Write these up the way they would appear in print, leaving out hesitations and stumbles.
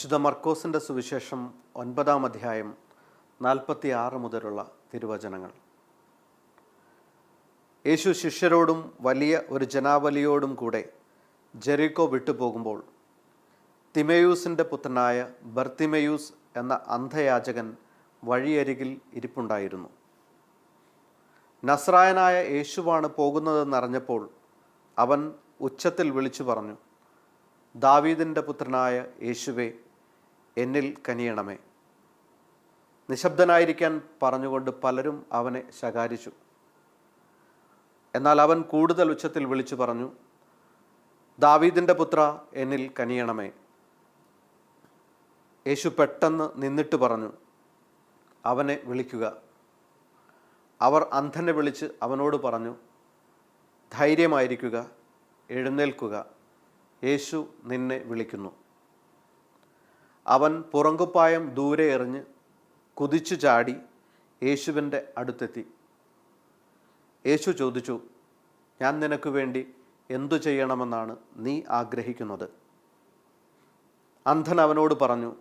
വിശുദ്ധ മർക്കോസിൻ്റെ സുവിശേഷം 9-ാം അധ്യായം 46 മുതലുള്ള തിരുവചനങ്ങൾ. യേശു ശിഷ്യരോടും വലിയ ഒരു ജനാവലിയോടും കൂടെ ജെറിക്കോ വിട്ടുപോകുമ്പോൾ തിമേയൂസിൻ്റെ പുത്രനായ ബർത്തിമേയൂസ് എന്ന അന്ധയാചകൻ വഴിയരികിൽ ഇരിപ്പുണ്ടായിരുന്നു. നസ്രായനായ യേശുവാണ് പോകുന്നതെന്നറിഞ്ഞപ്പോൾ അവൻ ഉച്ചത്തിൽ വിളിച്ചു പറഞ്ഞു, ദാവീദിൻ്റെ പുത്രനായ യേശുവേ, എന്നിൽ കനിയണമേ. നിശബ്ദനായിരിക്കാൻ പറഞ്ഞുകൊണ്ട് പലരും അവനെ ശകാരിച്ചു. എന്നാൽ അവൻ കൂടുതൽ ഉച്ചത്തിൽ വിളിച്ചു പറഞ്ഞു, ദാവീദിൻ്റെ പുത്ര, എന്നിൽ കനിയണമേ. യേശു പെട്ടെന്ന് നിന്നിട്ട് പറഞ്ഞു, അവനെ വിളിക്കുക. അവർ അന്ധനെ വിളിച്ച് അവനോട് പറഞ്ഞു, ധൈര്യമായിരിക്കുക, എഴുന്നേൽക്കുക, യേശു നിന്നെ വിളിക്കുന്നു. അവൻ പുറങ്കുപ്പായം ദൂരെ എറിഞ്ഞ് കുതിച്ചു ചാടി യേശുവിൻ്റെ അടുത്തെത്തി. യേശു ചോദിച്ചു, ഞാൻ നിനക്ക് വേണ്ടി എന്തു ചെയ്യണമെന്നാണ് നീ ആഗ്രഹിക്കുന്നത്? അന്ധൻ അവനോട് പറഞ്ഞു,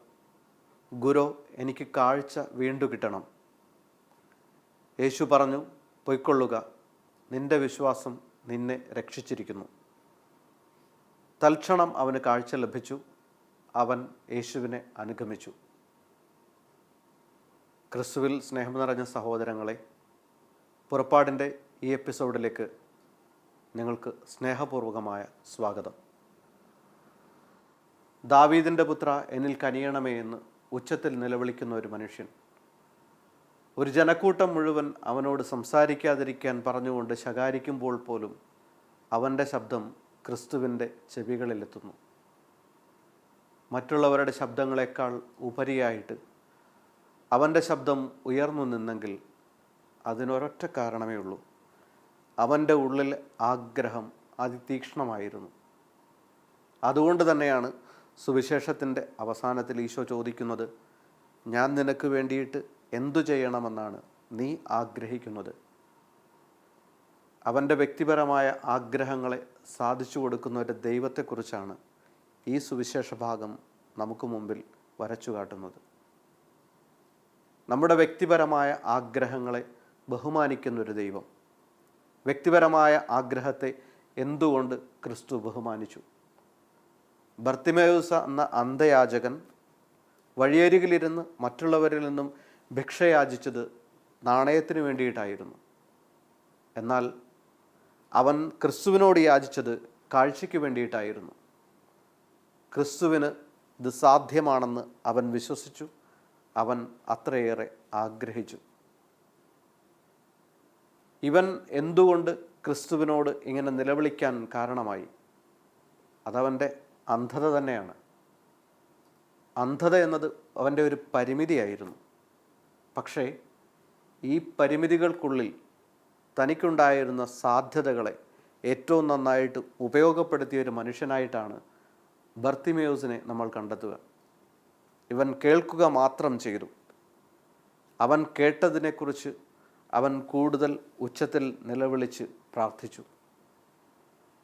ഗുരു, എനിക്ക് കാഴ്ച വീണ്ടു കിട്ടണം. യേശു പറഞ്ഞു, പൊയ്ക്കൊള്ളുക, നിന്റെ വിശ്വാസം നിന്നെ രക്ഷിച്ചിരിക്കുന്നു. തൽക്ഷണം അവന് കാഴ്ച ലഭിച്ചു. അവൻ യേശുവിനെ അനുഗമിച്ചു. ക്രിസ്തുവിൽ സ്നേഹം നിറഞ്ഞ സഹോദരങ്ങളെ, പുറപ്പാടിൻ്റെ ഈ എപ്പിസോഡിലേക്ക് നിങ്ങൾക്ക് സ്നേഹപൂർവകമായ സ്വാഗതം. ദാവീദിൻ്റെ പുത്ര, എന്നിൽ കനിയണമേ എന്ന് ഉച്ചത്തിൽ നിലവിളിക്കുന്ന ഒരു മനുഷ്യൻ. ഒരു ജനക്കൂട്ടം മുഴുവൻ അവനോട് സംസാരിക്കാതിരിക്കാൻ പറഞ്ഞുകൊണ്ട് ശകാരിക്കുമ്പോൾ പോലും അവൻ്റെ ശബ്ദം ക്രിസ്തുവിൻ്റെ ചെവികളിലെത്തുന്നു. മറ്റുള്ളവരുടെ ശബ്ദങ്ങളെക്കാൾ ഉപരിയായിട്ട് അവൻ്റെ ശബ്ദം ഉയർന്നു നിന്നെങ്കിൽ അതിനൊരൊറ്റ കാരണമേ ഉള്ളൂ. അവൻ്റെ ഉള്ളിൽ ആഗ്രഹം അതിതീക്ഷ്ണമായിരുന്നു. അതുകൊണ്ട് തന്നെയാണ് സുവിശേഷത്തിൻ്റെ അവസാനത്തിൽ ഈശോ ചോദിക്കുന്നത്, ഞാൻ നിനക്ക് വേണ്ടിയിട്ട് എന്തു ചെയ്യണമെന്നാണ് നീ ആഗ്രഹിക്കുന്നത്? അവൻ്റെ വ്യക്തിപരമായ ആഗ്രഹങ്ങളെ സാധിച്ചു കൊടുക്കുന്ന ഒരു ദൈവത്തെക്കുറിച്ചാണ് ഈ സുവിശേഷ ഭാഗം നമുക്ക് മുമ്പിൽ വരച്ചു കാട്ടുന്നത്. നമ്മുടെ വ്യക്തിപരമായ ആഗ്രഹങ്ങളെ ബഹുമാനിക്കുന്നൊരു ദൈവം. വ്യക്തിപരമായ ആഗ്രഹത്തെ എന്തുകൊണ്ട് ക്രിസ്തു ബഹുമാനിച്ചു? ബർത്തിമേയൂസ് എന്ന അന്ധയാചകൻ വഴിയരികിലിരുന്ന് മറ്റുള്ളവരിൽ നിന്നും ഭിക്ഷയാചിച്ചത് നാണയത്തിന് വേണ്ടിയിട്ടായിരുന്നു. എന്നാൽ അവൻ ക്രിസ്തുവിനോട് യാചിച്ചത് കാഴ്ചയ്ക്ക് വേണ്ടിയിട്ടായിരുന്നു. ക്രിസ്തുവിന് ഇത് സാധ്യമാണെന്ന് അവൻ വിശ്വസിച്ചു. അവൻ അത്രയേറെ ആഗ്രഹിച്ചു. ഇവൻ എന്തുകൊണ്ട് ക്രിസ്തുവിനോട് ഇങ്ങനെ നിലവിളിക്കാൻ കാരണമായി? അതവൻ്റെ അന്ധത തന്നെയാണ്. അന്ധത എന്നത് അവൻ്റെ ഒരു പരിമിതിയായിരുന്നു. പക്ഷേ ഈ പരിമിതികൾക്കുള്ളിൽ തനിക്കുണ്ടായിരുന്ന സാധ്യതകളെ ഏറ്റവും നന്നായിട്ട് ഉപയോഗപ്പെടുത്തിയ ഒരു മനുഷ്യനായിട്ടാണ് ബർത്തിമേയൂസിനെ നമ്മൾ കണ്ടെത്തുക. ഇവൻ കേൾക്കുക മാത്രം ചെയ്തു. അവൻ കേട്ടതിനെക്കുറിച്ച് അവൻ കൂടുതൽ ഉച്ചത്തിൽ നിലവിളിച്ച് പ്രാർത്ഥിച്ചു.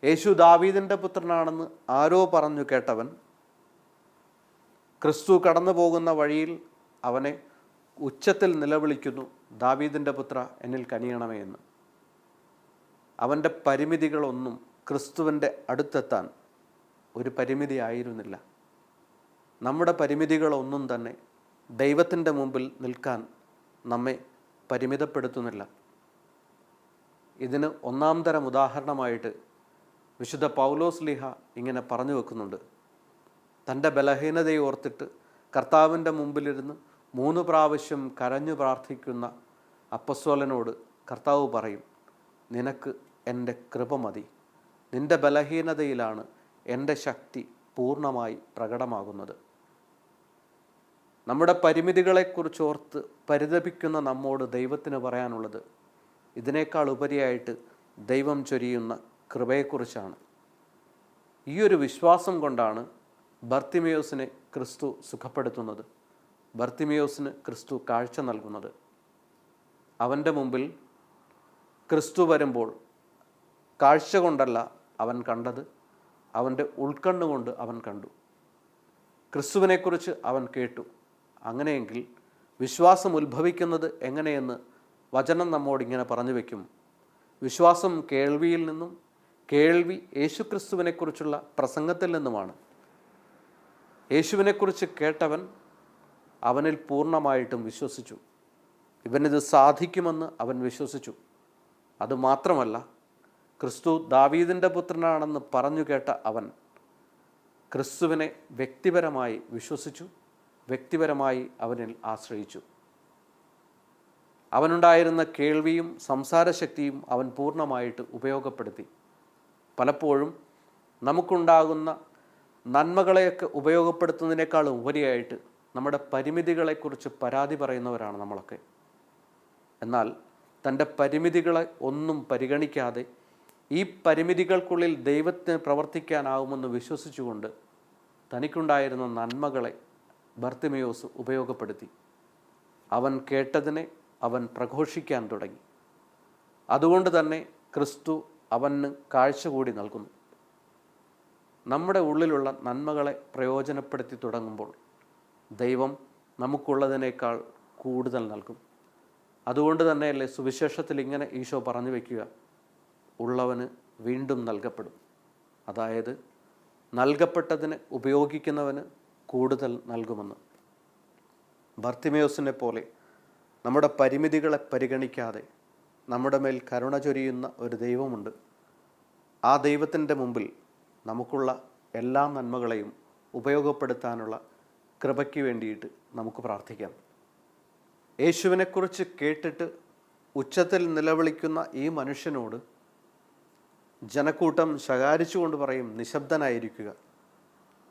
യേശു ദാവീദിൻ്റെ പുത്രനാണെന്ന് ആരോ പറഞ്ഞു കേട്ടവൻ ക്രിസ്തു കടന്നു പോകുന്ന വഴിയിൽ അവനെ ഉച്ചത്തിൽ നിലവിളിക്കുന്നു, ദാവീദിൻ്റെ പുത്ര, എന്നിൽ കനിയണമേ എന്ന്. അവൻ്റെ പരിമിതികളൊന്നും ക്രിസ്തുവിൻ്റെ അടുത്തെത്താൻ ഒരു പരിമിതി ആയിരുന്നില്ല. നമ്മുടെ പരിമിതികളൊന്നും തന്നെ ദൈവത്തിൻ്റെ മുമ്പിൽ നിൽക്കാൻ നമ്മെ പരിമിതപ്പെടുത്തുന്നില്ല. ഇതിന് ഒന്നാം തരം ഉദാഹരണമായിട്ട് വിശുദ്ധ പൗലോസ് ലീഹ ഇങ്ങനെ പറഞ്ഞു വെക്കുന്നുണ്ട്. തൻ്റെ ബലഹീനതയെ ഓർത്തിട്ട് കർത്താവിൻ്റെ മുമ്പിലിരുന്ന് 3 പ്രാവശ്യം കരഞ്ഞു പ്രാർത്ഥിക്കുന്ന അപ്പസ്തോലനോട് കർത്താവ് പറയും, നിനക്ക് എൻ്റെ കൃപ മതി, നിൻ്റെ ബലഹീനതയിലാണ് എൻ്റെ ശക്തി പൂർണ്ണമായി പ്രകടമാകുന്നത്. നമ്മുടെ പരിമിതികളെക്കുറിച്ച് ഓർത്ത് പരിതപിക്കുന്ന നമ്മോട് ദൈവത്തിന് പറയാനുള്ളത് ഇതിനേക്കാൾ ഉപരിയായിട്ട് ദൈവം ചൊരിയുന്ന കൃപയെക്കുറിച്ചാണ്. ഈ ഒരു വിശ്വാസം കൊണ്ടാണ് ബർത്തിമേയൂസിനെ ക്രിസ്തു സുഖപ്പെടുത്തുന്നത്. ബർത്തിമേയൂസിന് ക്രിസ്തു കാഴ്ച നൽകുന്നത്. അവൻ്റെ മുമ്പിൽ ക്രിസ്തു വരുമ്പോൾ കാഴ്ച കൊണ്ടല്ല അവൻ കണ്ടത്, അവൻ്റെ ഉൾക്കണ്ണുകൊണ്ട് അവൻ കണ്ടു. ക്രിസ്തുവിനെക്കുറിച്ച് അവൻ കേട്ടു. അങ്ങനെയെങ്കിൽ വിശ്വാസം ഉത്ഭവിക്കുന്നത് എങ്ങനെയെന്ന് വചനം നമ്മോടിങ്ങനെ പറഞ്ഞു വയ്ക്കും. വിശ്വാസം കേൾവിയിൽ നിന്നും, കേൾവി യേശുക്രിസ്തുവിനെക്കുറിച്ചുള്ള പ്രസംഗത്തിൽ നിന്നുമാണ്. യേശുവിനെക്കുറിച്ച് കേട്ടവൻ അവനിൽ പൂർണ്ണമായിട്ടും വിശ്വസിച്ചു. ഇവനിത് സാധിക്കുമെന്ന് അവൻ വിശ്വസിച്ചു. അതുമാത്രമല്ല, ക്രിസ്തു ദാവീദിൻ്റെ പുത്രനാണെന്ന് പറഞ്ഞു കേട്ട അവൻ ക്രിസ്തുവിനെ വ്യക്തിപരമായി വിശ്വസിച്ചു, വ്യക്തിപരമായി അവനിൽ ആശ്രയിച്ചു. അവനുണ്ടായിരുന്ന കേൾവിയും സംസാരശക്തിയും അവൻ പൂർണ്ണമായിട്ട് ഉപയോഗപ്പെടുത്തി. പലപ്പോഴും നമുക്കുണ്ടാകുന്ന നന്മകളെയൊക്കെ ഉപയോഗപ്പെടുത്തുന്നതിനേക്കാളും ഉപരിയായിട്ട് നമ്മുടെ പരിമിതികളെക്കുറിച്ച് പരാതി പറയുന്നവരാണ് നമ്മളൊക്കെ. എന്നാൽ തൻ്റെ പരിമിതികളെ ഒന്നും പരിഗണിക്കാതെ ഈ പരിമിതികൾക്കുള്ളിൽ ദൈവത്തിന് പ്രവർത്തിക്കാനാവുമെന്ന് വിശ്വസിച്ചുകൊണ്ട് തനിക്കുണ്ടായിരുന്ന നന്മകളെ ബർത്തിമയോസ് ഉപയോഗപ്പെടുത്തി. അവൻ കേട്ടതിനെ അവൻ പ്രഘോഷിക്കാൻ തുടങ്ങി. അതുകൊണ്ട് തന്നെ ക്രിസ്തു അവന് കാഴ്ച കൂടി നൽകുന്നു. നമ്മുടെ ഉള്ളിലുള്ള നന്മകളെ പ്രയോജനപ്പെടുത്തി തുടങ്ങുമ്പോൾ ദൈവം നമുക്കുള്ളതിനേക്കാൾ കൂടുതൽ നൽകും. അതുകൊണ്ട് തന്നെയല്ലേ സുവിശേഷത്തിൽ ഇങ്ങനെ ഈശോ പറഞ്ഞു വയ്ക്കുക, ഉള്ളവന് വീണ്ടും നൽകപ്പെടും. അതായത് നൽകപ്പെട്ടതിന് ഉപയോഗിക്കുന്നവന് കൂടുതൽ നൽകുമെന്ന്. ബർത്തിമയോസിനെ പോലെ നമ്മുടെ പരിമിതികളെ പരിഗണിക്കാതെ നമ്മുടെ മേൽ കരുണ ചൊരിയുന്ന ഒരു ദൈവമുണ്ട്. ആ ദൈവത്തിൻ്റെ മുമ്പിൽ നമുക്കുള്ള എല്ലാ നന്മകളെയും ഉപയോഗപ്പെടുത്താനുള്ള കൃപയ്ക്ക് വേണ്ടിയിട്ട് നമുക്ക് പ്രാർത്ഥിക്കാം. യേശുവിനെക്കുറിച്ച് കേട്ടിട്ട് ഉച്ചത്തിൽ നിലവിളിക്കുന്ന ഈ മനുഷ്യനോട് ജനക്കൂട്ടം ശകാരിച്ചുകൊണ്ട് പറയും, നിശബ്ദനായിരിക്കുക.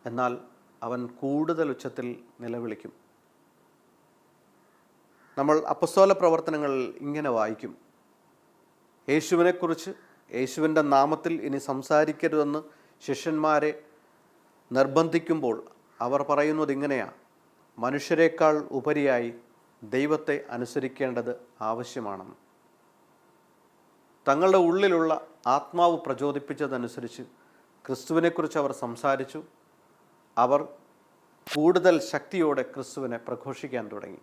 എന്നാൽ അവൻ കൂടുതൽ ഉച്ചത്തിൽ നിലവിളിക്കും. നമ്മൾ അപ്പസ്തോല പ്രവർത്തനങ്ങളിൽ ഇങ്ങനെ വായിക്കും, യേശുവിനെക്കുറിച്ച്, യേശുവിൻ്റെ നാമത്തിൽ ഇനി സംസാരിക്കരുതെന്ന് ശിഷ്യന്മാരെ നിർബന്ധിക്കുമ്പോൾ അവർ പറയുന്നത് ഇങ്ങനെയാണ്, മനുഷ്യരെക്കാൾ ഉപരിയായി ദൈവത്തെ അനുസരിക്കേണ്ടത് ആവശ്യമാണെന്ന്. തങ്ങളുടെ ഉള്ളിലുള്ള ആത്മാവ് പ്രചോദിപ്പിച്ചതനുസരിച്ച് ക്രിസ്തുവിനെക്കുറിച്ച് അവർ സംസാരിച്ചു. അവർ കൂടുതൽ ശക്തിയോടെ ക്രിസ്തുവിനെ പ്രഘോഷിക്കാൻ തുടങ്ങി.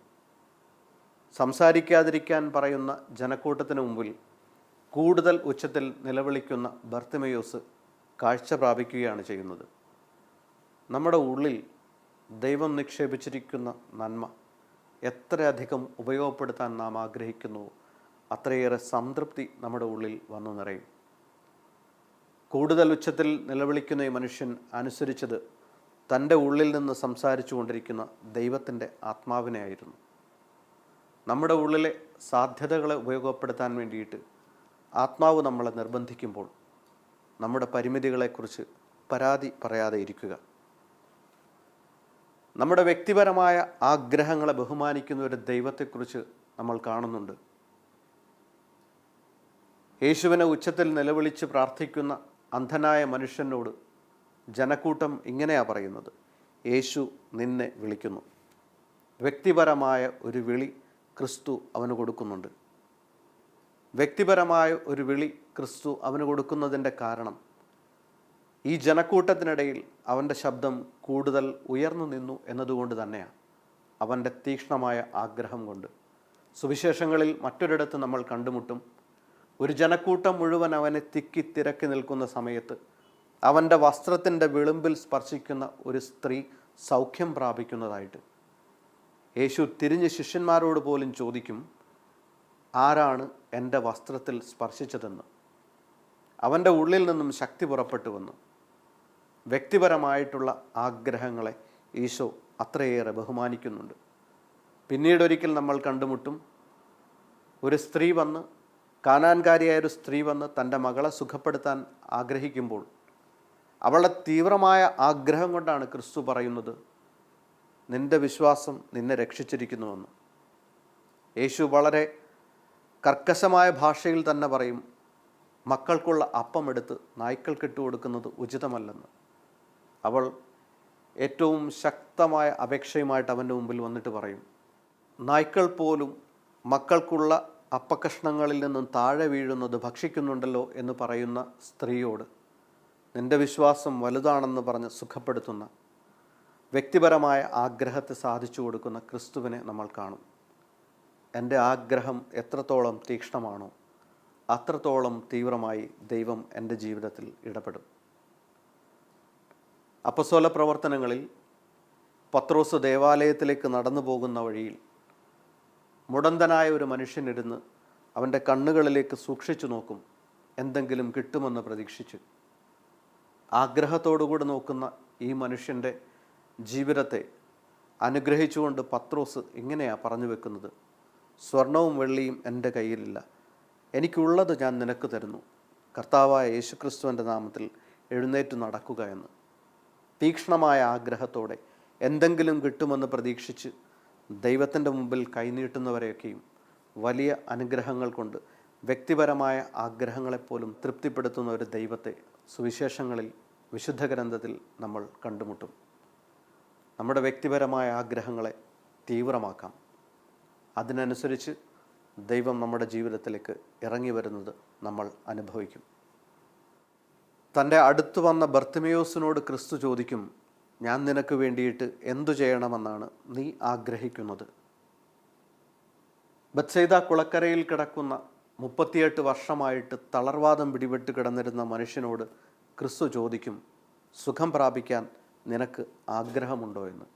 സംസാരിക്കാതിരിക്കാൻ പറയുന്ന ജനക്കൂട്ടത്തിന് മുമ്പിൽ കൂടുതൽ ഉച്ചത്തിൽ നിലവിളിക്കുന്ന ബർത്തിമയോസ് കാഴ്ച പ്രാപിക്കുകയാണ് ചെയ്യുന്നത്. നമ്മുടെ ഉള്ളിൽ ദൈവം നിക്ഷേപിച്ചിരിക്കുന്ന നന്മ എത്രയധികം ഉപയോഗപ്പെടുത്താൻ നാം ആഗ്രഹിക്കുന്നുവോ അത്രയേറെ സംതൃപ്തി നമ്മുടെ ഉള്ളിൽ വന്നു നിറയും. കൂടുതൽ ഉച്ചത്തിൽ നിലവിളിക്കുന്ന ഈ മനുഷ്യൻ അനുസരിച്ചത് തൻ്റെ ഉള്ളിൽ നിന്ന് സംസാരിച്ചു കൊണ്ടിരിക്കുന്ന ദൈവത്തിൻ്റെ ആത്മാവിനെ ആയിരുന്നു. നമ്മുടെ ഉള്ളിലെ സാധ്യതകളെ ഉപയോഗപ്പെടുത്താൻ വേണ്ടിയിട്ട് ആത്മാവ് നമ്മളെ നിർബന്ധിക്കുമ്പോൾ നമ്മുടെ പരിമിതികളെക്കുറിച്ച് പരാതി പറയാതെ ഇരിക്കുക. നമ്മുടെ വ്യക്തിപരമായ ആഗ്രഹങ്ങളെ ബഹുമാനിക്കുന്ന ഒരു ദൈവത്തെക്കുറിച്ച് നമ്മൾ കാണുന്നുണ്ട്. യേശുവിനെ ഉച്ചത്തിൽ നിലവിളിച്ച് പ്രാർത്ഥിക്കുന്ന അന്ധനായ മനുഷ്യനോട് ജനക്കൂട്ടം ഇങ്ങനെയാണ് പറയുന്നത്, യേശു നിന്നെ വിളിക്കുന്നു. വ്യക്തിപരമായ ഒരു വിളി ക്രിസ്തു അവന് കൊടുക്കുന്നുണ്ട്. വ്യക്തിപരമായ ഒരു വിളി ക്രിസ്തു അവന് കൊടുക്കുന്നതിൻ്റെ കാരണം ഈ ജനക്കൂട്ടത്തിനിടയിൽ അവൻ്റെ ശബ്ദം കൂടുതൽ ഉയർന്നു നിന്നു എന്നതുകൊണ്ട് തന്നെയാണ്. അവൻ്റെ തീക്ഷ്ണമായ ആഗ്രഹം കൊണ്ട്. സുവിശേഷങ്ങളിൽ മറ്റൊരിടത്ത് നമ്മൾ കണ്ടുമുട്ടും, ഒരു ജനക്കൂട്ടം മുഴുവൻ അവനെ തിക്കി തിരക്കി നിൽക്കുന്ന സമയത്ത് അവൻ്റെ വസ്ത്രത്തിൻ്റെ വിളുമ്പിൽ സ്പർശിക്കുന്ന ഒരു സ്ത്രീ സൗഖ്യം പ്രാപിക്കുന്നതായിട്ട്. യേശു തിരിഞ്ഞ് ശിഷ്യന്മാരോട് പോലും ചോദിക്കും, ആരാണ് എൻ്റെ വസ്ത്രത്തിൽ സ്പർശിച്ചതെന്ന്. അവൻ്റെ ഉള്ളിൽ നിന്നും ശക്തി പുറപ്പെട്ടുവെന്ന്. വ്യക്തിപരമായിട്ടുള്ള ആഗ്രഹങ്ങളെ ഈശോ അത്രയേറെ ബഹുമാനിക്കുന്നുണ്ട്. പിന്നീടൊരിക്കൽ നമ്മൾ കണ്ടുമുട്ടും, ഒരു സ്ത്രീ വന്ന്, കാനാൻകാരിയായൊരു സ്ത്രീ വന്ന് തൻ്റെ മകളെ സുഖപ്പെടുത്താൻ ആഗ്രഹിക്കുമ്പോൾ അവളുടെ തീവ്രമായ ആഗ്രഹം കൊണ്ടാണ് ക്രിസ്തു പറയുന്നത്, നിൻ്റെ വിശ്വാസം നിന്നെ രക്ഷിച്ചിരിക്കുന്നുവെന്ന്. യേശു വളരെ കർക്കശമായ ഭാഷയിൽ തന്നെ പറയും, മക്കൾക്കുള്ള അപ്പം എടുത്ത് നായ്ക്കൾക്കിട്ട് കൊടുക്കുന്നത് ഉചിതമല്ലെന്ന്. അവൾ ഏറ്റവും ശക്തമായ അപേക്ഷയുമായിട്ട് അവൻ്റെ മുമ്പിൽ വന്നിട്ട് പറയും, നായ്ക്കൾ പോലും മക്കൾക്കുള്ള അപ്പക്കഷ്ണങ്ങളിൽ നിന്നും താഴെ വീഴുന്നത് ഭക്ഷിക്കുന്നുണ്ടല്ലോ എന്ന് പറയുന്ന സ്ത്രീയോട് നിൻ്റെ വിശ്വാസം വലുതാണെന്ന് പറഞ്ഞ് സുഖപ്പെടുത്തുന്ന, വ്യക്തിപരമായ ആഗ്രഹത്തെ സാധിച്ചു കൊടുക്കുന്ന ക്രിസ്തുവിനെ നമ്മൾ കാണും. എൻ്റെ ആഗ്രഹം എത്രത്തോളം തീക്ഷ്ണമാണോ അത്രത്തോളം തീവ്രമായി ദൈവം എൻ്റെ ജീവിതത്തിൽ ഇടപെടും. അപ്പസ്തോല പ്രവർത്തനങ്ങളിൽ പത്രോസ് ദേവാലയത്തിലേക്ക് നടന്നു പോകുന്ന വഴിയിൽ മുടന്തനായ ഒരു മനുഷ്യനിരുന്ന് അവൻ്റെ കണ്ണുകളിലേക്ക് സൂക്ഷിച്ചു നോക്കും, എന്തെങ്കിലും കിട്ടുമെന്ന് പ്രതീക്ഷിച്ച്. ആഗ്രഹത്തോടുകൂടി നോക്കുന്ന ഈ മനുഷ്യൻ്റെ ജീവിതത്തെ അനുഗ്രഹിച്ചുകൊണ്ട് പത്രോസ് ഇങ്ങനെയാണ് പറഞ്ഞു വെക്കുന്നത്: സ്വർണവും വെള്ളിയും എൻ്റെ കയ്യിലില്ല, എനിക്കുള്ളത് ഞാൻ നിനക്ക് തരുന്നു, കർത്താവായ യേശുക്രിസ്തുവിൻ്റെ നാമത്തിൽ എഴുന്നേറ്റ് നടക്കുക എന്ന്. തീക്ഷ്ണമായ ആഗ്രഹത്തോടെ എന്തെങ്കിലും കിട്ടുമെന്ന് പ്രതീക്ഷിച്ച് ദൈവത്തിൻ്റെ മുമ്പിൽ കൈനീട്ടുന്നവരെയൊക്കെയും വലിയ അനുഗ്രഹങ്ങൾ കൊണ്ട് വ്യക്തിപരമായ ആഗ്രഹങ്ങളെപ്പോലും തൃപ്തിപ്പെടുത്തുന്ന ഒരു ദൈവത്തെ സുവിശേഷങ്ങളിൽ, വിശുദ്ധ ഗ്രന്ഥത്തിൽ നമ്മൾ കണ്ടുമുട്ടും. നമ്മുടെ വ്യക്തിപരമായ ആഗ്രഹങ്ങളെ തീവ്രമാക്കാം. അതിനനുസരിച്ച് ദൈവം നമ്മുടെ ജീവിതത്തിലേക്ക് ഇറങ്ങി വരുന്നത് നമ്മൾ അനുഭവിക്കും. തൻ്റെ അടുത്തു വന്ന ബർത്തിമയോസിനോട് ക്രിസ്തു ചോദിക്കും, ഞാൻ നിനക്ക് വേണ്ടിയിട്ട് എന്തു ചെയ്യണമെന്നാണ് നീ ആഗ്രഹിക്കുന്നത്? ബത്സൈദ കുളക്കരയിൽ കിടക്കുന്ന 38 വർഷമായിട്ട് തളർവാദം പിടിപെട്ട് കിടന്നിരുന്ന മനുഷ്യനോട് ക്രിസ്തു ചോദിക്കും, സുഖം പ്രാപിക്കാൻ നിനക്ക് ആഗ്രഹമുണ്ടോ എന്ന്.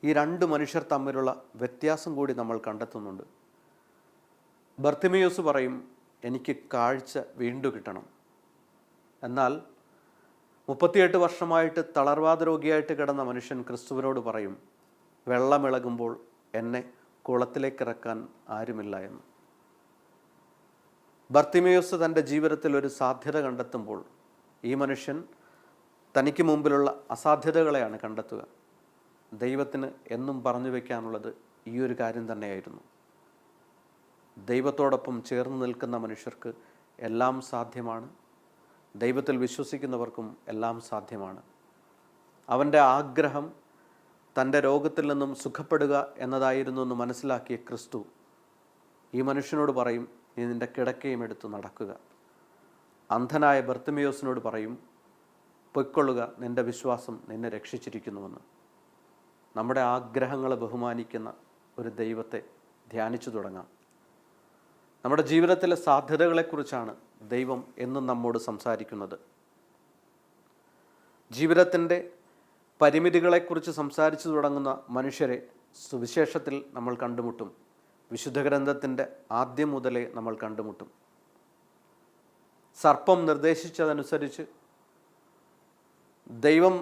ഈ രണ്ട് മനുഷ്യർ തമ്മിലുള്ള വ്യത്യാസം കൂടി നമ്മൾ കണ്ടെത്തുന്നുണ്ട്. ബർത്തിമയോസ് പറയും, എനിക്ക് കാഴ്ച വീണ്ടും കിട്ടണം. എന്നാൽ 38 വർഷമായിട്ട് തളർവാദ രോഗിയായിട്ട് കിടന്ന മനുഷ്യൻ ക്രിസ്തുവിനോട് പറയും, വെള്ളമിളകുമ്പോൾ എന്നെ കുളത്തിലേക്കിറക്കാൻ ആരുമില്ല എന്ന്. ബർത്തിമയോസ് തൻ്റെ ജീവിതത്തിൽ ഒരു സാധ്യത കണ്ടെത്തുമ്പോൾ ഈ മനുഷ്യൻ തനിക്ക് മുമ്പിലുള്ള അസാധ്യതകളെയാണ് കണ്ടെത്തുക. ദൈവത്തിന് എന്നും പറഞ്ഞു വയ്ക്കാനുള്ളത് ഈ ഒരു കാര്യം തന്നെയായിരുന്നു. ദൈവത്തോടൊപ്പം ചേർന്ന് നിൽക്കുന്ന മനുഷ്യർക്ക് എല്ലാം സാധ്യമാണ്. ദൈവത്തിൽ വിശ്വസിക്കുന്നവർക്കും എല്ലാം സാധ്യമാണ്. അവൻ്റെ ആഗ്രഹം തൻ്റെ രോഗത്തിൽ നിന്നും സുഖപ്പെടുക എന്നതായിരുന്നു എന്ന് മനസ്സിലാക്കിയ ക്രിസ്തു ഈ മനുഷ്യനോട് പറയും, നീ നിൻ്റെ കിടക്കയും എടുത്ത് നടക്കുക. അന്ധനായ ബർത്തിമയോസിനോട് പറയും, പൊയ്ക്കൊള്ളുക, നിൻ്റെ വിശ്വാസം നിന്നെ രക്ഷിച്ചിരിക്കുന്നുവെന്ന്. നമ്മുടെ ആഗ്രഹങ്ങളെ ബഹുമാനിക്കുന്ന ഒരു ദൈവത്തെ ധ്യാനിച്ചു തുടങ്ങാം. നമ്മുടെ ജീവിതത്തിലെ സാധ്യതകളെക്കുറിച്ചാണ് ദൈവം എന്നും നമ്മോട് സംസാരിക്കുന്നത്. ജീവിതത്തിൻ്റെ പരിമിതികളെക്കുറിച്ച് സംസാരിച്ചു തുടങ്ങുന്ന മനുഷ്യരെ സുവിശേഷത്തിൽ നമ്മൾ കണ്ടുമുട്ടും. വിശുദ്ധ ഗ്രന്ഥത്തിൻ്റെ ആദ്യം മുതലേ നമ്മൾ കണ്ടുമുട്ടും. സർപ്പം നിർദ്ദേശിച്ചതനുസരിച്ച് ദൈവം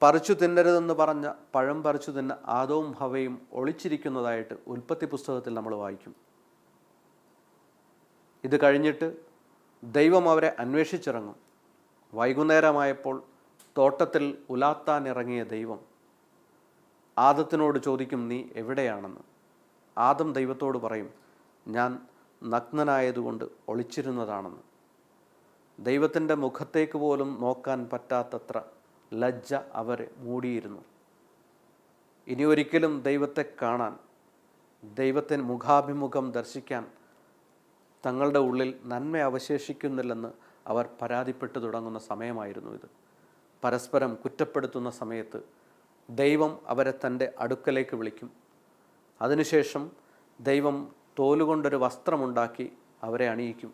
പറിച്ചു തിന്നരുതെന്ന് പറഞ്ഞ പഴം പറിച്ചു തിന്ന ആദവും ഹവയും ഒളിച്ചിരിക്കുന്നതായിട്ട് ഉൽപ്പത്തി പുസ്തകത്തിൽ നമ്മൾ വായിക്കും. ഇത് കഴിഞ്ഞിട്ട് ദൈവം അവരെ അന്വേഷിച്ചിറങ്ങും. വൈകുന്നേരമായപ്പോൾ തോട്ടത്തിൽ ഉലാത്താൻ ഇറങ്ങിയ ദൈവം ആദത്തിനോട് ചോദിക്കും, നീ എവിടെയാണെന്ന്. ആദം ദൈവത്തോട് പറയും, ഞാൻ നഗ്നനായതുകൊണ്ട് ഒളിച്ചിരുന്നതാണെന്ന്. ദൈവത്തിൻ്റെ മുഖത്തേക്ക് പോലും നോക്കാൻ പറ്റാത്തത്ര ലജ്ജ അവരെ മൂടിയിരുന്നു. ഇനി ഒരിക്കലും ദൈവത്തെ കാണാൻ, ദൈവത്തിന് മുഖാഭിമുഖം ദർശിക്കാൻ തങ്ങളുടെ ഉള്ളിൽ നന്മ അവശേഷിക്കുന്നില്ലെന്ന് അവർ പരാതിപ്പെട്ടു തുടങ്ങുന്ന സമയമായിരുന്നു ഇത്. പരസ്പരം കുറ്റപ്പെടുത്തുന്ന സമയത്ത് ദൈവം അവരെ തൻ്റെ അടുക്കലേക്ക് വിളിക്കും. അതിനുശേഷം ദൈവം തോലുകൊണ്ടൊരു വസ്ത്രമുണ്ടാക്കി അവരെ അണിയിക്കും.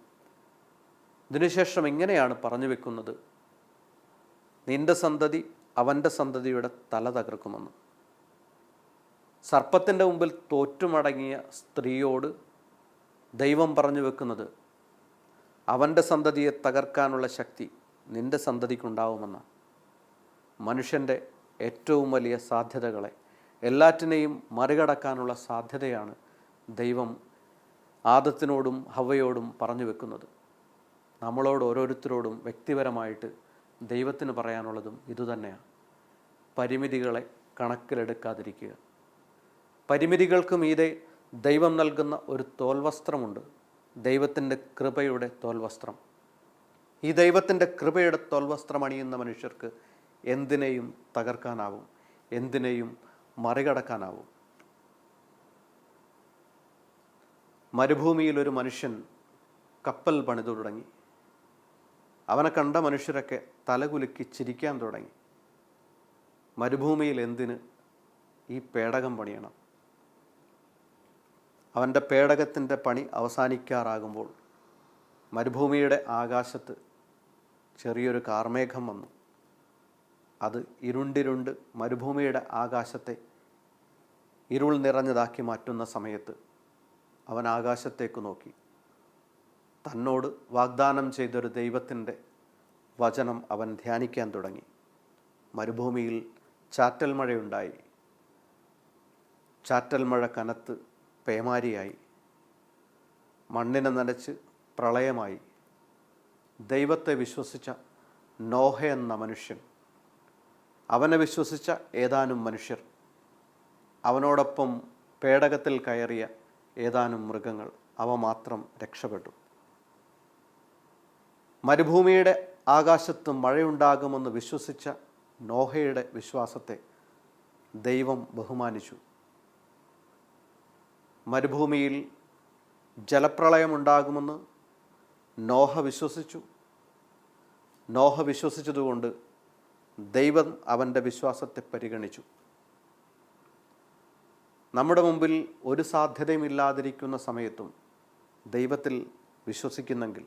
ഇതിനുശേഷം ഇങ്ങനെയാണ് പറഞ്ഞു വെക്കുന്നത്, നിന്റെ സന്തതി അവൻ്റെ സന്തതിയുടെ തല തകർക്കുമെന്ന്. സർപ്പത്തിൻ്റെ മുമ്പിൽ തോറ്റുമടങ്ങിയ സ്ത്രീയോട് ദൈവം പറഞ്ഞു വെക്കുന്നത്, അവൻ്റെ സന്തതിയെ തകർക്കാനുള്ള ശക്തി നിന്റെ സന്തതിക്കുണ്ടാവുമെന്ന്. മനുഷ്യൻ്റെ ഏറ്റവും വലിയ സാധ്യതകളെ, എല്ലാറ്റിനെയും മറികടക്കാനുള്ള സാധ്യതയാണ് ദൈവം ആദത്തിനോടും ഹവ്വയോടും പറഞ്ഞു വെക്കുന്നത്. നമ്മളോട് ഓരോരുത്തരോടും വ്യക്തിപരമായിട്ട് ദൈവത്തിന് പറയാനുള്ളതും ഇതുതന്നെയാണ്. പരിമിതികളെ കണക്കിലെടുക്കാതിരിക്കുക. പരിമിതികൾക്ക് മീതെ ദൈവം നൽകുന്ന ഒരു തോൽവസ്ത്രമുണ്ട്, ദൈവത്തിൻ്റെ കൃപയുടെ തോൽവസ്ത്രം. ഈ ദൈവത്തിൻ്റെ കൃപയുടെ തോൽവസ്ത്രം അണിയുന്ന മനുഷ്യർക്ക് എന്തിനേയും തകർക്കാനാവും, എന്തിനേയും മറികടക്കാനാവും. മരുഭൂമിയിൽ ഒരു മനുഷ്യൻ കപ്പൽ പണിതു തുടങ്ങി. അവനെ കണ്ട മനുഷ്യരൊക്കെ തലകുലുക്കി ചിരിക്കാൻ തുടങ്ങി. മരുഭൂമിയിൽ എന്തിന് ഈ പേടകം പണിയണം? അവൻ്റെ പേടകത്തിൻ്റെ പണി അവസാനിക്കാറാകുമ്പോൾ മരുഭൂമിയുടെ ആകാശത്ത് ചെറിയൊരു കാർമേഘം വന്നു. അത് ഇരുണ്ടിരുണ്ട് മരുഭൂമിയുടെ ആകാശത്തെ ഇരുൾ നിറഞ്ഞതാക്കി മാറ്റുന്ന സമയത്ത് അവൻ ആകാശത്തേക്ക് നോക്കി. തന്നോട് വാഗ്ദാനം ചെയ്തൊരു ദൈവത്തിൻ്റെ വചനം അവൻ ധ്യാനിക്കാൻ തുടങ്ങി. മരുഭൂമിയിൽ ചാറ്റൽ മഴയുണ്ടായി. ചാറ്റൽ മഴ കനത്ത് പേമാരിയായി. മണ്ണിനെ നനച്ച് പ്രളയമായി. ദൈവത്തെ വിശ്വസിച്ച നോഹ എന്ന മനുഷ്യൻ, അവനെ വിശ്വസിച്ച ഏതാനും മനുഷ്യർ, അവനോടൊപ്പം പേടകത്തിൽ കയറിയ ഏതാനും മൃഗങ്ങൾ, അവ മാത്രം രക്ഷപ്പെട്ടു. മരുഭൂമിയുടെ ആകാശത്ത് മഴയുണ്ടാകുമെന്ന് വിശ്വസിച്ച നോഹയുടെ വിശ്വാസത്തെ ദൈവം ബഹുമാനിച്ചു. മരുഭൂമിയിൽ ജലപ്രളയമുണ്ടാകുമെന്ന് നോഹ വിശ്വസിച്ചു. നോഹ വിശ്വസിച്ചതുകൊണ്ട് ദൈവം അവൻ്റെ വിശ്വാസത്തെ പരിഗണിച്ചു. നമ്മുടെ മുമ്പിൽ ഒരു സാധ്യതയുമില്ലാതിരിക്കുന്ന സമയത്തും ദൈവത്തിൽ വിശ്വസിക്കുന്നെങ്കിൽ,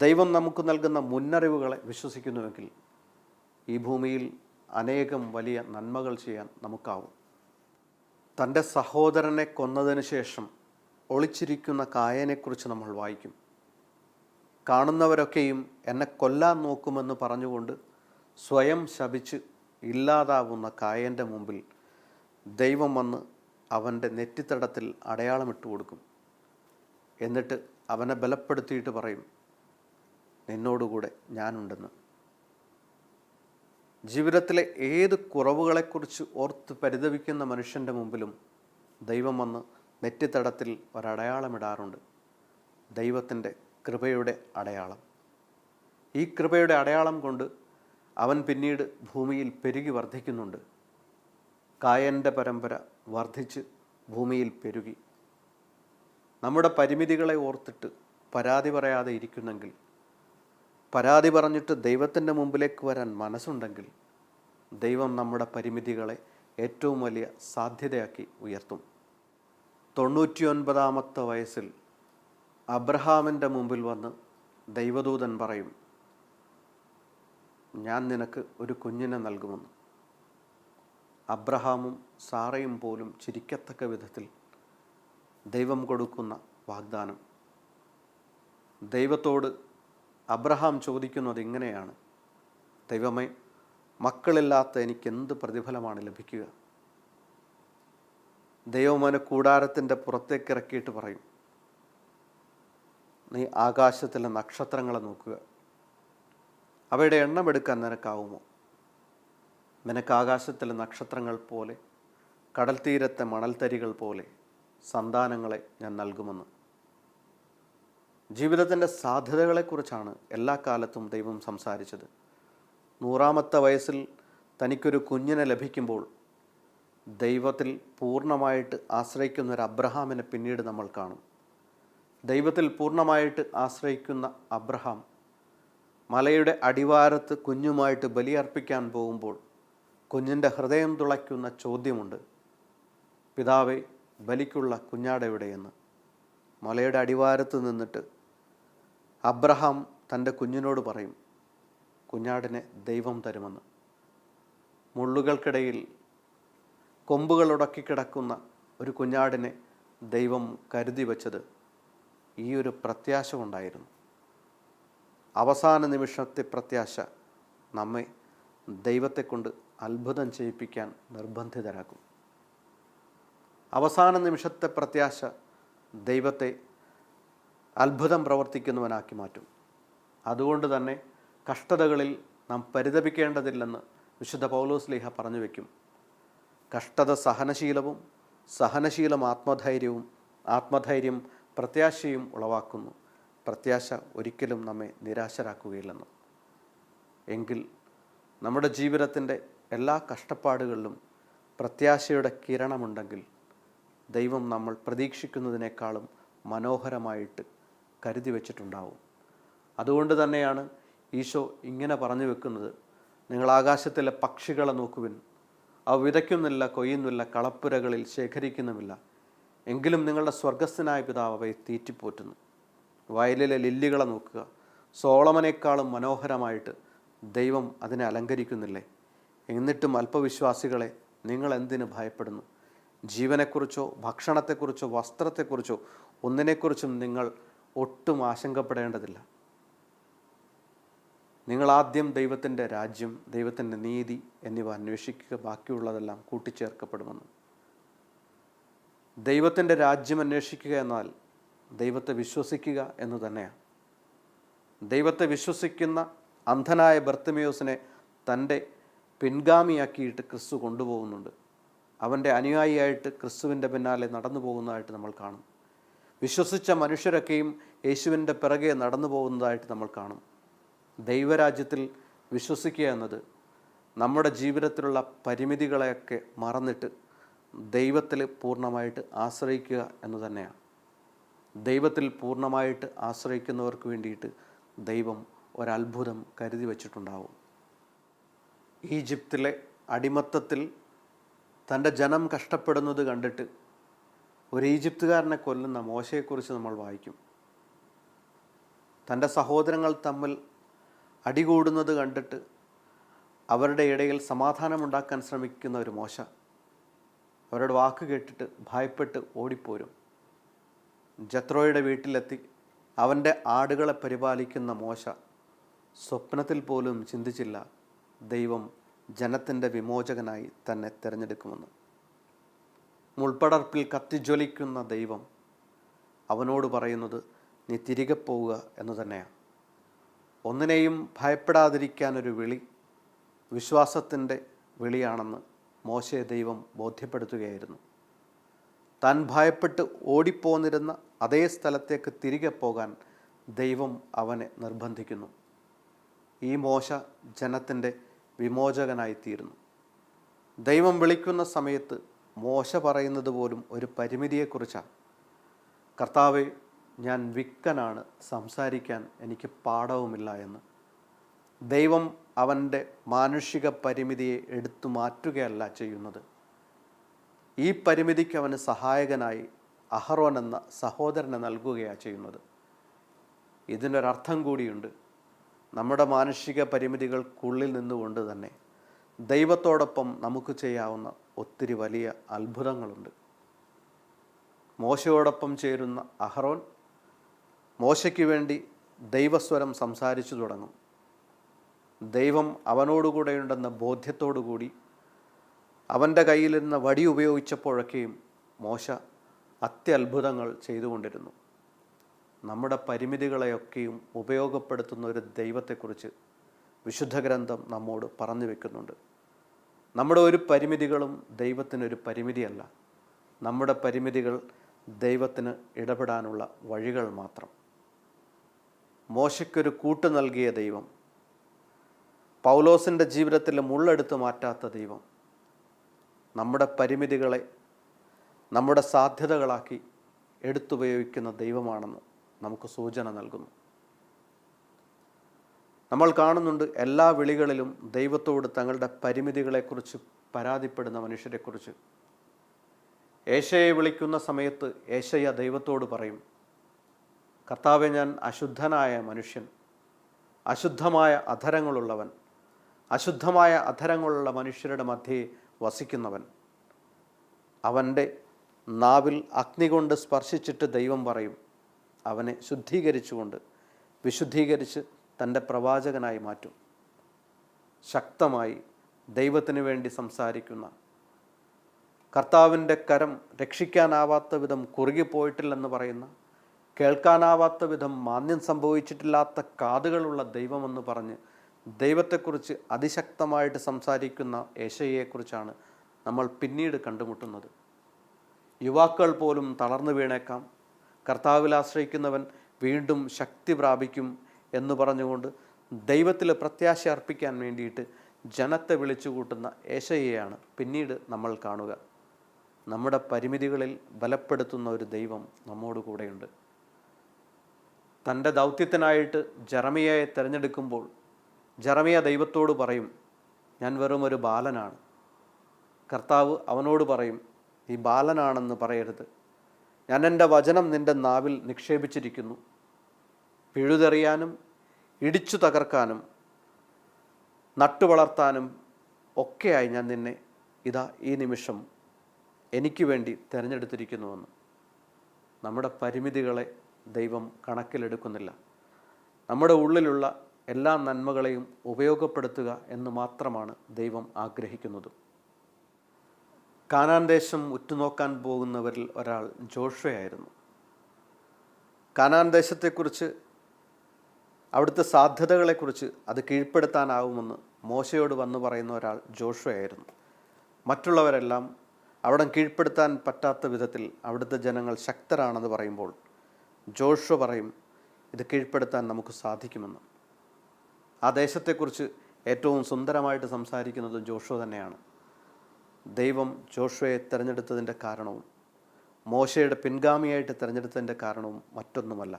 ദൈവം നമുക്ക് നൽകുന്ന മുന്നറിവുകളെ വിശ്വസിക്കുന്നുവെങ്കിൽ, ഈ ഭൂമിയിൽ അനേകം വലിയ നന്മകൾ ചെയ്യാൻ നമുക്കാവും. തൻ്റെ സഹോദരനെ കൊന്നതിന് ശേഷം ഒളിച്ചിരിക്കുന്ന കായനെക്കുറിച്ച് നമ്മൾ വായിക്കും. കാണുന്നവരൊക്കെയും എന്നെ കൊല്ലാൻ നോക്കുമെന്ന് പറഞ്ഞുകൊണ്ട് സ്വയം ശപിച്ച് ഇല്ലാതാവുന്ന കായൻ്റെ മുമ്പിൽ ദൈവം വന്ന് അവൻ്റെ നെറ്റിത്തടത്തിൽ അടയാളമിട്ട് കൊടുക്കും. എന്നിട്ട് അവനെ ബലപ്പെടുത്തിയിട്ട് പറയും, നിന്നോടുകൂടെ ഞാനുണ്ടെന്ന്. ജീവിതത്തിലെ ഏത് കുറവുകളെക്കുറിച്ച് ഓർത്ത് പരിതപിക്കുന്ന മനുഷ്യൻ്റെ മുമ്പിലും ദൈവം വന്ന് നെറ്റിത്തടത്തിൽ ഒരടയാളമിടാറുണ്ട്. ദൈവത്തിൻ്റെ കൃപയുടെ അടയാളം. ഈ കൃപയുടെ അടയാളം കൊണ്ട് അവൻ പിന്നീട് ഭൂമിയിൽ പെരുകി വർദ്ധിക്കുന്നുണ്ട്. കായൻ്റെ പരമ്പര വർദ്ധിച്ച് ഭൂമിയിൽ പെരുകി. നമ്മുടെ പരിമിതികളെ ഓർത്തിട്ട് പരാതി പറയാതെ ഇരിക്കുന്നെങ്കിൽ, പരാതി പറഞ്ഞിട്ട് ദൈവത്തിൻ്റെ മുമ്പിലേക്ക് വരാൻ മനസ്സുണ്ടെങ്കിൽ, ദൈവം നമ്മുടെ പരിമിതികളെ ഏറ്റവും വലിയ സാധ്യതയാക്കി ഉയർത്തും. 99-ാമത്തെ വയസ്സിൽ അബ്രഹാമിൻ്റെ മുമ്പിൽ വന്ന് ദൈവദൂതൻ പറയും, ഞാൻ നിനക്ക് ഒരു കുഞ്ഞിനെ നൽകുമെന്ന്. അബ്രഹാമും സാറയും പോലും ചിരിക്കത്തക്ക വിധത്തിൽ ദൈവം കൊടുക്കുന്ന വാഗ്ദാനം. ദൈവത്തോട് അബ്രഹാം ചോദിക്കുന്നത് ഇങ്ങനെയാണ്, ദൈവമേ, മക്കളില്ലാത്ത എനിക്കെന്ത് പ്രതിഫലമാണ് ലഭിക്കുക? ദൈവം അവനെ കൂടാരത്തിൻ്റെ പുറത്തേക്ക് ഇറക്കിയിട്ട് പറയും, നീ ആകാശത്തിലെ നക്ഷത്രങ്ങളെ നോക്കുക, അവയുടെ എണ്ണം എടുക്കാൻ നിനക്കാവുമോ? നിനക്ക് ആകാശത്തിലെ നക്ഷത്രങ്ങൾ പോലെ, കടൽ തീരത്തെ മണൽത്തരികൾ പോലെ സന്താനങ്ങളെ ഞാൻ നൽകുമെന്ന്. ജീവിതത്തിൻ്റെ സാധ്യതകളെക്കുറിച്ചാണ് എല്ലാ കാലത്തും ദൈവം സംസാരിച്ചത്. 100-ാമത്തെ വയസ്സിൽ തനിക്കൊരു കുഞ്ഞിനെ ലഭിക്കുമ്പോൾ ദൈവത്തിൽ പൂർണ്ണമായിട്ട് ആശ്രയിക്കുന്ന ഒരു അബ്രഹാമിനെ പിന്നീട് നമ്മൾ കാണും. ദൈവത്തിൽ പൂർണ്ണമായിട്ട് ആശ്രയിക്കുന്ന അബ്രഹാം മലയുടെ അടിവാരത്ത് കുഞ്ഞുമായിട്ട് ബലിയർപ്പിക്കാൻ പോകുമ്പോൾ കുഞ്ഞിൻ്റെ ഹൃദയം തുളയ്ക്കുന്ന ചോദ്യമുണ്ട്, പിതാവേ, ബലിക്കുള്ള കുഞ്ഞാടെവിടെയെന്ന്. മലയുടെ അടിവാരത്ത് നിന്നിട്ട് അബ്രഹാം തൻ്റെ കുഞ്ഞിനോട് പറയും, കുഞ്ഞാടിനെ ദൈവം തരുമെന്ന്. മുള്ളുകൾക്കിടയിൽ കൊമ്പുകൾ ഉടക്കിക്കിടക്കുന്ന ഒരു കുഞ്ഞാടിനെ ദൈവം കരുതി വച്ചത് ഈ ഒരു പ്രത്യാശ കൊണ്ടായിരുന്നു. അവസാന നിമിഷത്തെ പ്രത്യാശ നമ്മെ ദൈവത്തെക്കൊണ്ട് അത്ഭുതം ചെയ്യിപ്പിക്കാൻ നിർബന്ധിതരാക്കും. അവസാന നിമിഷത്തെ പ്രത്യാശ ദൈവത്തെ അത്ഭുതം പ്രവർത്തിക്കുന്നവനാക്കി മാറ്റും. അതുകൊണ്ട് തന്നെ കഷ്ടതകളിൽ നാം പരിതപിക്കേണ്ടതില്ലെന്ന് വിശുദ്ധ പൗലോസ്ലീഹ പറഞ്ഞു വയ്ക്കും. കഷ്ടത സഹനശീലവും, സഹനശീലം ആത്മധൈര്യവും, ആത്മധൈര്യം പ്രത്യാശയും ഉളവാക്കുന്നു. പ്രത്യാശ ഒരിക്കലും നമ്മെ നിരാശരാക്കുകയില്ലെന്ന്. എങ്കിൽ നമ്മുടെ ജീവിതത്തിൻ്റെ എല്ലാ കഷ്ടപ്പാടുകളിലും പ്രത്യാശയുടെ കിരണമുണ്ടെങ്കിൽ ദൈവം നമ്മൾ പ്രതീക്ഷിക്കുന്നതിനേക്കാളും മനോഹരമായിട്ട് കരുതി വച്ചിട്ടുണ്ടാവും. അതുകൊണ്ട് തന്നെയാണ് ഈശോ ഇങ്ങനെ പറഞ്ഞു വെക്കുന്നത്, നിങ്ങൾ ആകാശത്തിലെ പക്ഷികളെ നോക്കുവിൻ, അവ വിതയ്ക്കുന്നില്ല, കൊയ്യുന്നില്ല, കളപ്പുരകളിൽ ശേഖരിക്കുന്നുമില്ല. എങ്കിലും നിങ്ങളുടെ സ്വർഗസ്ഥനായ പിതാവ് അവയെ തീറ്റിപ്പോറ്റുന്നു. വയലിലെ ലില്ലികളെ നോക്കുക, സോളമനേക്കാളും മനോഹരമായിട്ട് ദൈവം അതിനെ അലങ്കരിക്കുന്നില്ലേ? എന്നിട്ടും അല്പവിശ്വാസികളെ, നിങ്ങൾ എന്തിനു ഭയപ്പെടുന്നു? ജീവനെക്കുറിച്ചോ ഭക്ഷണത്തെക്കുറിച്ചോ വസ്ത്രത്തെക്കുറിച്ചോ ഒന്നിനെക്കുറിച്ചും നിങ്ങൾ ഒട്ടും ആശങ്കപ്പെടേണ്ടതില്ല. നിങ്ങൾ ആദ്യം ദൈവത്തിൻ്റെ രാജ്യം, ദൈവത്തിൻ്റെ നീതി എന്നിവ അന്വേഷിക്കുക, ബാക്കിയുള്ളതെല്ലാം കൂട്ടിച്ചേർക്കപ്പെടുമെന്ന്. ദൈവത്തിൻ്റെ രാജ്യം അന്വേഷിക്കുക എന്നാൽ ദൈവത്തെ വിശ്വസിക്കുക എന്ന് തന്നെയാണ്. ദൈവത്തെ വിശ്വസിക്കുന്ന അന്ധനായ ബർത്തിമേയോസിനെ തൻ്റെ പിൻഗാമിയാക്കിയിട്ട് ക്രിസ്തു കൊണ്ടുപോകുന്നുണ്ട്. അവൻ്റെ അനുയായിയായിട്ട് ക്രിസ്തുവിൻ്റെ പിന്നാലെ നടന്നു പോകുന്നതായിട്ട് നമ്മൾ കാണും. വിശ്വസിച്ച മനുഷ്യരൊക്കെയും യേശുവിൻ്റെ പിറകെ നടന്നു പോകുന്നതായിട്ട് നമ്മൾ കാണും. ദൈവരാജ്യത്തിൽ വിശ്വസിക്കുക എന്നത് നമ്മുടെ ജീവിതത്തിലുള്ള പരിമിതികളെയൊക്കെ മറന്നിട്ട് ദൈവത്തിൽ പൂർണ്ണമായിട്ട് ആശ്രയിക്കുക എന്ന് തന്നെയാണ്. ദൈവത്തിൽ പൂർണ്ണമായിട്ട് ആശ്രയിക്കുന്നവർക്ക് വേണ്ടിയിട്ട് ദൈവം ഒരത്ഭുതം കരുതി വച്ചിട്ടുണ്ടാവും. ഈജിപ്തിലെ അടിമത്തത്തിൽ തൻ്റെ ജനം കഷ്ടപ്പെടുന്നത് കണ്ടിട്ട് ഒരു ഈജിപ്തുകാരനെ കൊല്ലുന്ന മോശയെക്കുറിച്ച് നമ്മൾ വായിക്കും. തൻ്റെ സഹോദരങ്ങൾ തമ്മിൽ അടികൂടുന്നത് കണ്ടിട്ട് അവരുടെ ഇടയിൽ സമാധാനമുണ്ടാക്കാൻ ശ്രമിക്കുന്ന ഒരു മോശ അവരുടെ വാക്ക് കേട്ടിട്ട് ഭയപ്പെട്ട് ഓടിപ്പോരും. ജത്രോയുടെ വീട്ടിലെത്തി അവൻ്റെ ആടുകളെ പരിപാലിക്കുന്ന മോശ സ്വപ്നത്തിൽ പോലും ചിന്തിച്ചില്ല ദൈവം ജനത്തിൻ്റെ വിമോചകനായി തന്നെ തിരഞ്ഞെടുക്കുമെന്ന്. മുൾപ്പടർപ്പിൽ കത്തിജ്വലിക്കുന്ന ദൈവം അവനോട് പറയുന്നത് നീ തിരികെ പോവുക എന്ന് തന്നെയാണ്. ഒന്നിനെയും ഭയപ്പെടാതിരിക്കാനൊരു വിളി വിശ്വാസത്തിൻ്റെ വിളിയാണെന്ന് മോശയെ ദൈവം ബോധ്യപ്പെടുത്തുകയായിരുന്നു. താൻ ഭയപ്പെട്ട് ഓടിപ്പോന്നിരുന്ന അതേ സ്ഥലത്തേക്ക് തിരികെ പോകാൻ ദൈവം അവനെ നിർബന്ധിക്കുന്നു. ഈ മോശ ജനത്തിൻ്റെ വിമോചകനായിത്തീരുന്നു. ദൈവം വിളിക്കുന്ന സമയത്ത് മോശ പറയുന്നത് പോലും ഒരു പരിമിതിയെക്കുറിച്ചാണ്. കർത്താവേ, ഞാൻ വിക്കനാണ്, സംസാരിക്കാൻ എനിക്ക് പാടവുമില്ല എന്ന്. ദൈവം അവൻ്റെ മാനുഷിക പരിമിതിയെ എടുത്തു മാറ്റുകയല്ല ചെയ്യുന്നത്. ഈ പരിമിതിക്ക് അവന് സഹായകനായി അഹറോൻ എന്ന സഹോദരനെ നൽകുകയാണ് ചെയ്യുന്നത്. ഇതിനൊരർത്ഥം കൂടിയുണ്ട്. നമ്മുടെ മാനുഷിക പരിമിതികൾക്കുള്ളിൽ നിന്നുകൊണ്ട് തന്നെ ദൈവത്തോടൊപ്പം നമുക്ക് ചെയ്യാവുന്ന ഒത്തിരി വലിയ അത്ഭുതങ്ങളുണ്ട്. മോശയോടൊപ്പം ചേരുന്ന അഹറോൻ മോശയ്ക്ക് വേണ്ടി ദൈവസ്വരം സംസാരിച്ചു തുടങ്ങും. ദൈവം അവനോടുകൂടെയുണ്ടെന്ന ബോധ്യത്തോടുകൂടി അവൻ്റെ കയ്യിലിരുന്ന വടി ഉപയോഗിച്ചപ്പോഴൊക്കെയും മോശ അത്യത്ഭുതങ്ങൾ ചെയ്തുകൊണ്ടിരുന്നു. നമ്മുടെ പരിമിതികളെയൊക്കെയും ഉപയോഗപ്പെടുത്തുന്ന ഒരു ദൈവത്തെക്കുറിച്ച് വിശുദ്ധ ഗ്രന്ഥം നമ്മോട് പറഞ്ഞു വെക്കുന്നുണ്ട്. നമ്മുടെ ഒരു പരിമിതികളും ദൈവത്തിനൊരു പരിമിതിയല്ല. നമ്മുടെ പരിമിതികൾ ദൈവത്തിന് ഇടപെടാനുള്ള വഴികൾ മാത്രം. മോശയ്ക്കൊരു കൂട്ട് നൽകിയ ദൈവം, പൗലോസിൻ്റെ ജീവിതത്തിൽ മുള്ളെടുത്ത് മാറ്റാത്ത ദൈവം, നമ്മുടെ പരിമിതികളെ നമ്മുടെ സാധ്യതകളാക്കി എടുത്തുപയോഗിക്കുന്ന ദൈവമാണെന്ന് നമുക്ക് സൂചന നൽകുന്നു. നമ്മൾ കാണുന്നുണ്ട് എല്ലാ വിളികളിലും ദൈവത്തോട് തങ്ങളുടെ പരിമിതികളെക്കുറിച്ച് പരാതിപ്പെടുന്ന മനുഷ്യരെക്കുറിച്ച്. ഏശയെ വിളിക്കുന്ന സമയത്ത് ഏശയ്യ ദൈവത്തോട് പറയും, കർത്താവേ, ഞാൻ അശുദ്ധനായ മനുഷ്യൻ, അശുദ്ധമായ അധരങ്ങളുള്ളവൻ, അശുദ്ധമായ അധരങ്ങളുള്ള മനുഷ്യരുടെ മധ്യേ വസിക്കുന്നവൻ. അവൻ്റെ നാവിൽ അഗ്നി കൊണ്ട് സ്പർശിച്ചിട്ട് ദൈവം പറയും, അവനെ ശുദ്ധീകരിച്ചുകൊണ്ട് വിശുദ്ധീകരിച്ച് തൻ്റെ പ്രവാചകനായി മാറ്റും. ശക്തമായി ദൈവത്തിന് വേണ്ടി സംസാരിക്കുന്ന, കർത്താവിൻ്റെ കരം രക്ഷിക്കാനാവാത്ത വിധം കുറുകിപ്പോയിട്ടില്ലെന്ന് പറയുന്ന, കേൾക്കാനാവാത്ത വിധം മാന്യം സംഭവിച്ചിട്ടില്ലാത്ത കാതുകളുള്ള ദൈവമെന്ന് പറഞ്ഞ് ദൈവത്തെക്കുറിച്ച് അതിശക്തമായിട്ട് സംസാരിക്കുന്ന ഏശയ്യയെക്കുറിച്ചാണ് നമ്മൾ പിന്നീട് കണ്ടുമുട്ടുന്നത്. യുവാക്കൾ പോലും തളർന്നു വീണേക്കാം, കർത്താവിൽ ആശ്രയിക്കുന്നവൻ വീണ്ടും ശക്തി പ്രാപിക്കും എന്ന് പറഞ്ഞുകൊണ്ട് ദൈവത്തിൽ പ്രത്യാശ അർപ്പിക്കാൻ വേണ്ടിയിട്ട് ജനത്തെ വിളിച്ചു കൂട്ടുന്ന ഏശയ്യയാണ് പിന്നീട് നമ്മൾ കാണുക. നമ്മുടെ പരിമിതികളിൽ ബലപ്പെടുത്തുന്ന ഒരു ദൈവം നമ്മോട് കൂടെയുണ്ട്. തൻ്റെ ദൗത്യത്തിനായിട്ട് ജെറമിയയെ തിരഞ്ഞെടുക്കുമ്പോൾ ജെറമിയ ദൈവത്തോട് പറയും, ഞാൻ വെറും ഒരു ബാലനാണ്, കർത്താവ് അവനോട് പറയും, നീ ബാലനാണെന്ന് പറയരുത്. ഞാൻ എൻ്റെ വചനം നിൻ്റെ നാവിൽ നിക്ഷേപിച്ചിരിക്കുന്നു. പിഴുതെറിയാനും ഇടിച്ചു തകർക്കാനും നട്ടുവളർത്താനും ഒക്കെയായി ഞാൻ നിന്നെ ഇതാ ഈ നിമിഷം എനിക്ക് വേണ്ടി തിരഞ്ഞെടുത്തിരിക്കുന്നുവെന്ന്. നമ്മുടെ പരിമിതികളെ ദൈവം കണക്കിലെടുക്കുന്നില്ല. നമ്മുടെ ഉള്ളിലുള്ള എല്ലാ നന്മകളെയും ഉപയോഗപ്പെടുത്തുക എന്ന് മാത്രമാണ് ദൈവം ആഗ്രഹിക്കുന്നത്. കാനാൻ ദേശം ഉറ്റുനോക്കാൻ പോകുന്നവരിൽ ഒരാൾ ജോഷുവയായിരുന്നു. കാനാൻ ദേശത്തെക്കുറിച്ച്, അവിടുത്തെ സാധ്യതകളെക്കുറിച്ച് അത് കീഴ്പ്പെടുത്താനാവുമെന്ന് മോശയോട് വന്നു പറയുന്ന ഒരാൾ ജോഷുവയായിരുന്നു. മറ്റുള്ളവരെല്ലാം അവിടെ കീഴ്പ്പെടുത്താൻ പറ്റാത്ത വിധത്തിൽ അവിടുത്തെ ജനങ്ങൾ ശക്തരാണെന്ന് പറയുമ്പോൾ ജോഷുവ പറയും, ഇത് കീഴ്പ്പെടുത്താൻ നമുക്ക് സാധിക്കുമെന്ന്. ആ ദേശത്തെക്കുറിച്ച് ഏറ്റവും സുന്ദരമായിട്ട് സംസാരിക്കുന്നത് ജോഷുവ തന്നെയാണ്. ദൈവം ജോഷുവയെ തിരഞ്ഞെടുത്തതിൻ്റെ കാരണവും മോശയുടെ പിൻഗാമിയായിട്ട് തിരഞ്ഞെടുത്തതിൻ്റെ കാരണവും മറ്റൊന്നുമല്ല.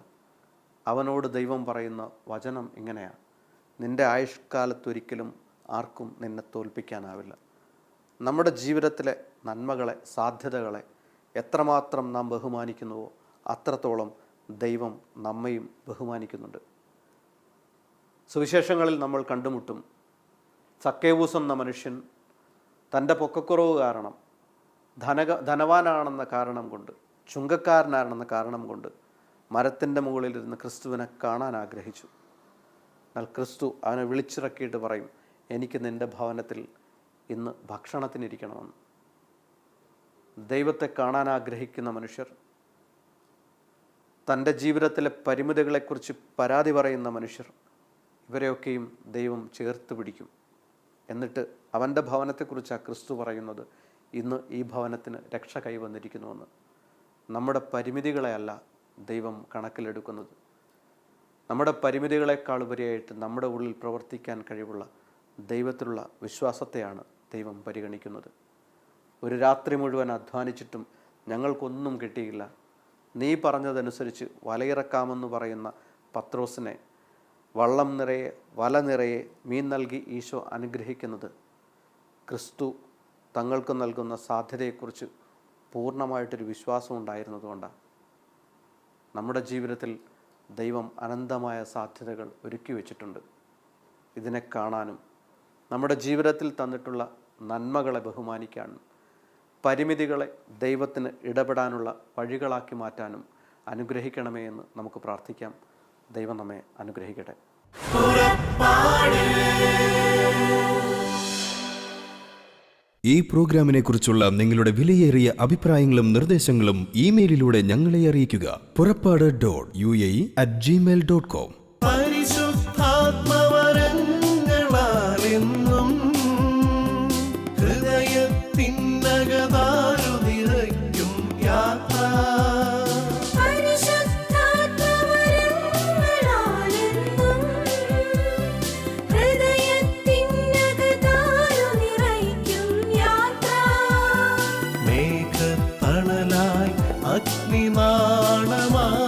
അവനോട് ദൈവം പറയുന്ന വചനം ഇങ്ങനെയാണ്: നിൻ്റെ ആയുഷ്കാലത്തൊരിക്കലും ആർക്കും നിന്നെ തോൽപ്പിക്കാനാവില്ല. നമ്മുടെ ജീവിതത്തിലെ നന്മകളെ, സാധ്യതകളെ എത്രമാത്രം നാം ബഹുമാനിക്കുന്നുവോ അത്രത്തോളം ദൈവം നമ്മയും ബഹുമാനിക്കുന്നുണ്ട്. സുവിശേഷങ്ങളിൽ നമ്മൾ കണ്ടുമുട്ടും സക്കേവൂസ് എന്ന മനുഷ്യൻ തൻ്റെ പൊക്കക്കുറവ് കാരണം, ധനവാനാണെന്ന കാരണം കൊണ്ട്, ചുങ്കക്കാരനാണെന്ന കാരണം കൊണ്ട് മരത്തിൻ്റെ മുകളിലിരുന്ന് ക്രിസ്തുവിനെ കാണാൻ ആഗ്രഹിച്ചു. എന്നാൽ ക്രിസ്തു അവനെ വിളിച്ചിറക്കിയിട്ട് പറയും, എനിക്ക് നിൻ്റെ ഭവനത്തിൽ ഇന്ന് ഭക്ഷണത്തിനിരിക്കണമെന്ന്. ദൈവത്തെ കാണാൻ ആഗ്രഹിക്കുന്ന മനുഷ്യർ, തൻ്റെ ജീവിതത്തിലെ പരിമിതികളെക്കുറിച്ച് പരാതി പറയുന്ന മനുഷ്യർ, ഇവരെയൊക്കെയും ദൈവം ചേർത്ത് പിടിക്കും. എന്നിട്ട് അവൻ്റെ ഭവനത്തെക്കുറിച്ചാണ് ക്രിസ്തു പറയുന്നത്, ഇന്ന് ഈ ഭവനത്തിന് രക്ഷ കൈവന്നിരിക്കുന്നുവെന്ന്. നമ്മുടെ പരിമിതികളെയല്ല ദൈവം കണക്കിലെടുക്കുന്നത്. നമ്മുടെ പരിമിതികളെക്കാൾ ഉപരിയായിട്ട് നമ്മുടെ ഉള്ളിൽ പ്രവർത്തിക്കാൻ കഴിവുള്ള ദൈവത്തിലുള്ള വിശ്വാസത്തെയാണ് ദൈവം പരിഗണിക്കുന്നത്. ഒരു രാത്രി മുഴുവൻ അധ്വാനിച്ചിട്ടും ഞങ്ങൾക്കൊന്നും കിട്ടിയില്ല, നീ പറഞ്ഞതനുസരിച്ച് വലയിറക്കാമെന്ന് പറയുന്ന പത്രോസിനെ വള്ളം നിറയെ, വല നിറയെ മീൻ നൽകി ഈശോ അനുഗ്രഹിക്കുന്നത് ക്രിസ്തു തങ്ങൾക്ക് നൽകുന്ന സാധ്യതയെക്കുറിച്ച് പൂർണ്ണമായിട്ടൊരു വിശ്വാസം ഉണ്ടായിരുന്നതുകൊണ്ടാണ്. നമ്മുടെ ജീവിതത്തിൽ ദൈവം അനന്തമായ സാധ്യതകൾ ഒരുക്കി വച്ചിട്ടുണ്ട്. ഇതിനെ കാണാനും നമ്മുടെ ജീവിതത്തിൽ തന്നിട്ടുള്ള നന്മകളെ ബഹുമാനിക്കാനും പരിമിതികളെ ദൈവത്തിന് ഇടപെടാനുള്ള വഴികളാക്കി മാറ്റാനും അനുഗ്രഹിക്കണമേ എന്ന് നമുക്ക് പ്രാർത്ഥിക്കാം. ദൈവം നമ്മെ അനുഗ്രഹിക്കട്ടെ. ഈ പ്രോഗ്രാമിനെ കുറിച്ചുള്ള നിങ്ങളുടെ വിലയേറിയ അഭിപ്രായങ്ങളും നിർദ്ദേശങ്ങളും ഇമെയിലിലൂടെ ഞങ്ങളെ അറിയിക്കുക. purappadu.uae@gmail.com. പരിശുദ്ധാത്മവരങ്ങളാലെന്നും ഹൃദയത്തിനകതാരു നിറയ്ക്കും യാത്ര. മേഘത്തണലായി അഗ്നിനാളമായി